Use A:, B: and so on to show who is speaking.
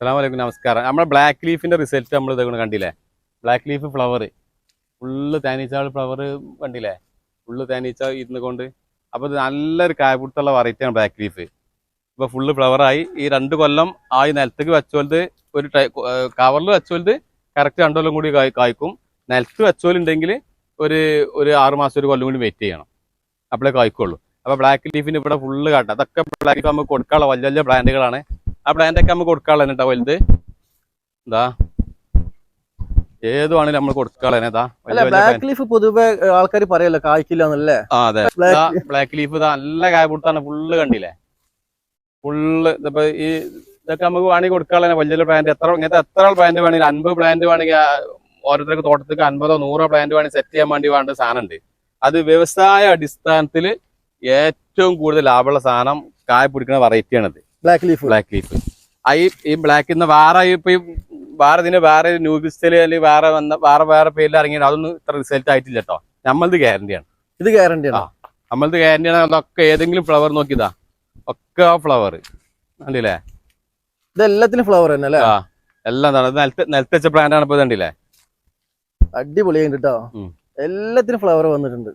A: അസ്സലാമലൈക്കും നമസ്കാരം. നമ്മുടെ ബ്ലാക്ക് ലീഫിന്റെ റിസൾട്ട് നമ്മൾ ഇതൊക്കെ കണ്ടില്ലേ? ബ്ലാക്ക് ലീഫ് ഫ്ലവർ ഫുള്ള് തേനീച്ച ഫ്ലവർ കണ്ടില്ലേ? ഫുള്ള് തേനീച്ച ഇരുന്ന് കൊണ്ട്. അപ്പോൾ ഇത് നല്ലൊരു കായ്പിടുത്തുള്ള വെറൈറ്റിയാണ് ബ്ലാക്ക് ലീഫ്. ഇപ്പോൾ ഫുള്ള് ഫ്ലവറായി ഈ 2 കൊല്ലം ആയി നിലത്തേക്ക് വെച്ചോലത് ഒരു കവറിൽ വെച്ചോലത് കറക്റ്റ് 2 കൊല്ലം കൂടി കായ്ക്കും. നിലത്ത് വെച്ചോലുണ്ടെങ്കിൽ ഒരു ഒരു 6 മാസം 1 കൊല്ലം കൂടി വെയിറ്റ് ചെയ്യണം, അപ്പോഴേ കായ്ക്കുള്ളൂ. അപ്പോൾ ബ്ലാക്ക് ലീഫിന് ഇവിടെ ഫുള്ള് കാട്ടാം. അതൊക്കെ ബ്ലാക്ക് ലീഫ് നമുക്ക് കൊടുക്കാനുള്ള വലിയ വലിയ ബ്രാൻഡുകളാണ്. ആ ബ്രാൻഡൊക്കെ നമുക്ക് കൊടുക്കാനുള്ളത് കേട്ടോ. വലുത് എന്താ ഏതുവാണെങ്കിലും നമ്മൾ കൊടുക്കാനുള്ളതാ.
B: ബ്ലാക്ക് ലീഫ് പൊതുവെ ആൾക്കാർ പറയല്ലോ കായ്ക്കില്ല എന്നല്ലേ?
A: ആ അതെ, ബ്ലാക്ക് ലീഫ് ഇതാ നല്ല കായ്പിടുത്താണ്. ഫുള്ള് കണ്ടില്ലേ? ഫുള്ള് ഇതിപ്പോ ഈ ഇതൊക്കെ നമുക്ക് വേണമെങ്കിൽ കൊടുക്കാനുള്ള വലിയ വലിയ ബ്രാൻഡ് ഇങ്ങനത്തെ എത്ര ബ്രാൻഡ് വേണമെങ്കിൽ 50 ബ്രാൻഡ് വേണമെങ്കിൽ ഓരോരുത്തർക്ക് തോട്ടത്തേക്ക് 50 100 ബ്രാൻഡ് വേണമെങ്കിൽ സെറ്റ് ചെയ്യാൻ വേണ്ടി വേണ്ട സാധനം ഉണ്ട്. അത് വ്യവസായ അടിസ്ഥാനത്തിൽ ഏറ്റവും കൂടുതൽ ലാഭമുള്ള സാധനം കായ പിടിക്കുന്ന വെറൈറ്റിയാണത് ബ്ലാക്ക് ലീഫ്. ഈ ബ്ലാക്കിൽ നിന്ന് വേറെ ഇപ്പൊ വേറെ ന്യൂബിസ്റ്റല് അല്ലെങ്കിൽ വേറെ പേരിൽ ഇറങ്ങിയിട്ട് അതൊന്നും ഇത്ര റിസൾട്ട് ആയിട്ടില്ല കേട്ടോ. നമ്മളത് ഗ്യാരണ്ടിയാണ്.
B: ഇത് ഗ്യാരണ്ടിയാണ്.
A: നമ്മളത് ഗ്യാരണ്ടിയാണ്. അതൊക്കെ ഏതെങ്കിലും ഫ്ലവർ നോക്കിയതാ, ഒക്കെ ആ ഫ്ലവർ കണ്ടില്ലേ?
B: ഇത് എല്ലാത്തിനും ഫ്ലവർ തന്നെ അല്ലേ?
A: ആ എല്ലാം നിലത്ത് വെച്ച ബ്രാൻഡാണ് ഇപ്പൊ കണ്ടില്ലേ?
B: അടിപൊളിയായിട്ട് കേട്ടോ. എല്ലാത്തിനും ഫ്ലവർ വന്നിട്ടുണ്ട്.